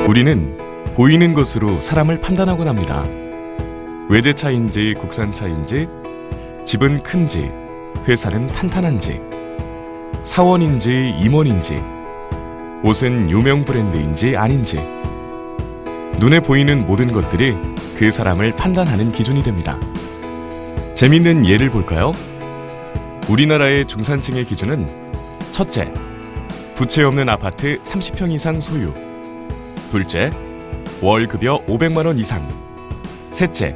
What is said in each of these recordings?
우리는 보이는 것으로 사람을 판단하곤 합니다. 외제차인지 국산차인지, 집은 큰지, 회사는 탄탄한지, 사원인지 임원인지, 옷은 유명 브랜드인지 아닌지, 눈에 보이는 모든 것들이 그 사람을 판단하는 기준이 됩니다. 재미있는 예를 볼까요? 우리나라의 중산층의 기준은 첫째, 부채 없는 아파트 30평 이상 소유. 둘째, 월 급여 500만 원 이상. 셋째,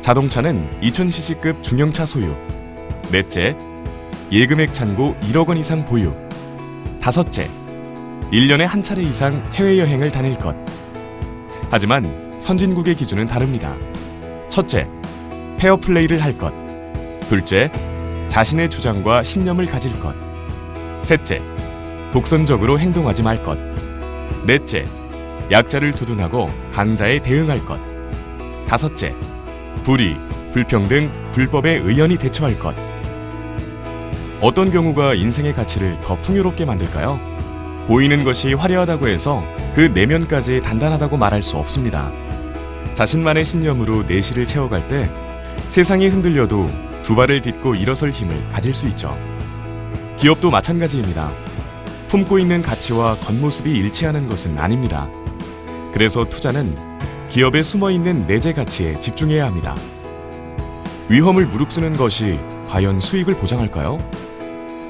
자동차는 2000cc급 중형차 소유. 넷째, 예금액 잔고 1억 원 이상 보유. 다섯째, 1년에 한 차례 이상 해외여행을 다닐 것. 하지만 선진국의 기준은 다릅니다. 첫째, 페어플레이를 할 것. 둘째, 자신의 주장과 신념을 가질 것. 셋째, 독선적으로 행동하지 말 것. 넷째, 약자를 두둔하고 강자에 대응할 것. 다섯째, 불의, 불평등, 불법에 의연히 대처할 것. 어떤 경우가 인생의 가치를 더 풍요롭게 만들까요? 보이는 것이 화려하다고 해서 그 내면까지 단단하다고 말할 수 없습니다. 자신만의 신념으로 내실을 채워갈 때 세상이 흔들려도 두 발을 딛고 일어설 힘을 가질 수 있죠. 기업도 마찬가지입니다. 품고 있는 가치와 겉모습이 일치하는 것은 아닙니다. 그래서 투자는 기업에 숨어있는 내재 가치에 집중해야 합니다. 위험을 무릅쓰는 것이 과연 수익을 보장할까요?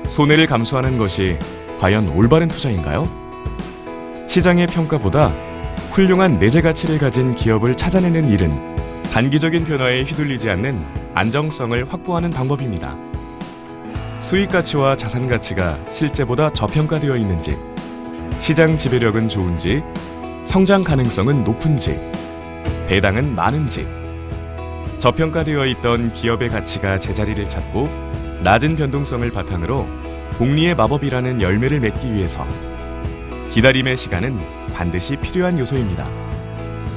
손해를 감수하는 것이 과연 올바른 투자인가요? 시장의 평가보다 훌륭한 내재 가치를 가진 기업을 찾아내는 일은 단기적인 변화에 휘둘리지 않는 안정성을 확보하는 방법입니다. 수익 가치와 자산 가치가 실제보다 저평가되어 있는지, 시장 지배력은 좋은지, 성장 가능성은 높은지, 배당은 많은지, 저평가되어 있던 기업의 가치가 제자리를 찾고 낮은 변동성을 바탕으로 복리의 마법이라는 열매를 맺기 위해서 기다림의 시간은 반드시 필요한 요소입니다.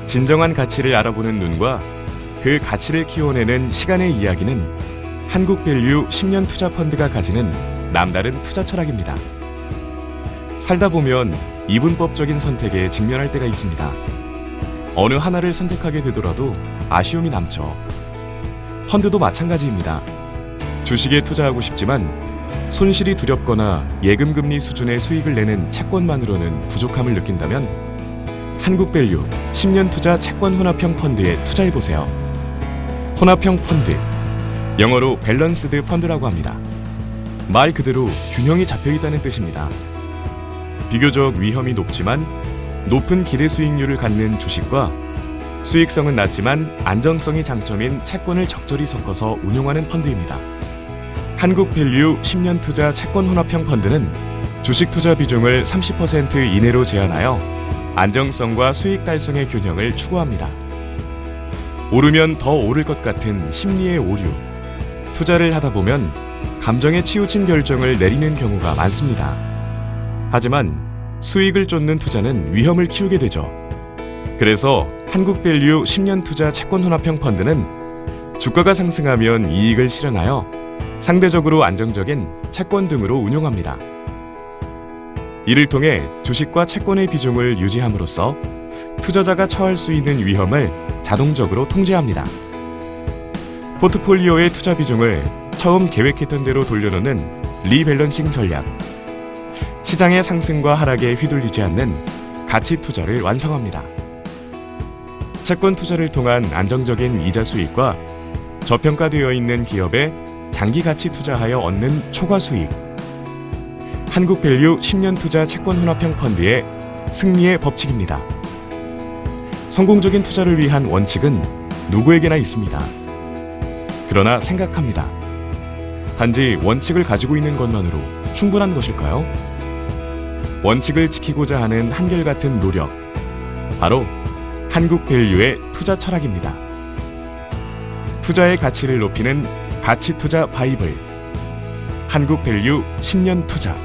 진정한 가치를 알아보는 눈과 그 가치를 키워내는 시간의 이야기는 한국밸류 10년 투자 펀드가 가지는 남다른 투자 철학입니다. 살다 보면 이분법적인 선택에 직면할 때가 있습니다. 어느 하나를 선택하게 되더라도 아쉬움이 남죠. 펀드도 마찬가지입니다. 주식에 투자하고 싶지만 손실이 두렵거나 예금금리 수준의 수익을 내는 채권만으로는 부족함을 느낀다면 한국밸류 10년 투자 채권 혼합형 펀드에 투자해보세요. 혼합형 펀드, 영어로 밸런스드 펀드라고 합니다. 말 그대로 균형이 잡혀있다는 뜻입니다. 비교적 위험이 높지만 높은 기대 수익률을 갖는 주식과 수익성은 낮지만 안정성이 장점인 채권을 적절히 섞어서 운용하는 펀드입니다. 한국밸류 10년 투자 채권 혼합형 펀드는 주식 투자 비중을 30% 이내로 제한하여 안정성과 수익 달성의 균형을 추구합니다. 오르면 더 오를 것 같은 심리의 오류, 투자를 하다 보면 감정에 치우친 결정을 내리는 경우가 많습니다. 하지만 수익을 쫓는 투자는 위험을 키우게 되죠. 그래서 한국밸류 10년 투자 채권 혼합형 펀드는 주가가 상승하면 이익을 실현하여 상대적으로 안정적인 채권 등으로 운용합니다. 이를 통해 주식과 채권의 비중을 유지함으로써 투자자가 처할 수 있는 위험을 자동적으로 통제합니다. 포트폴리오의 투자 비중을 처음 계획했던 대로 돌려놓는 리밸런싱 전략, 시장의 상승과 하락에 휘둘리지 않는 가치 투자를 완성합니다. 채권 투자를 통한 안정적인 이자 수익과 저평가되어 있는 기업에 장기 가치 투자하여 얻는 초과 수익, 한국밸류 10년 투자 채권 혼합형 펀드의 승리의 법칙입니다. 성공적인 투자를 위한 원칙은 누구에게나 있습니다. 그러나 생각합니다. 단지 원칙을 가지고 있는 것만으로 충분한 것일까요? 원칙을 지키고자 하는 한결같은 노력, 바로 한국밸류의 투자 철학입니다. 투자의 가치를 높이는 가치 투자 바이블, 한국밸류 10년 투자.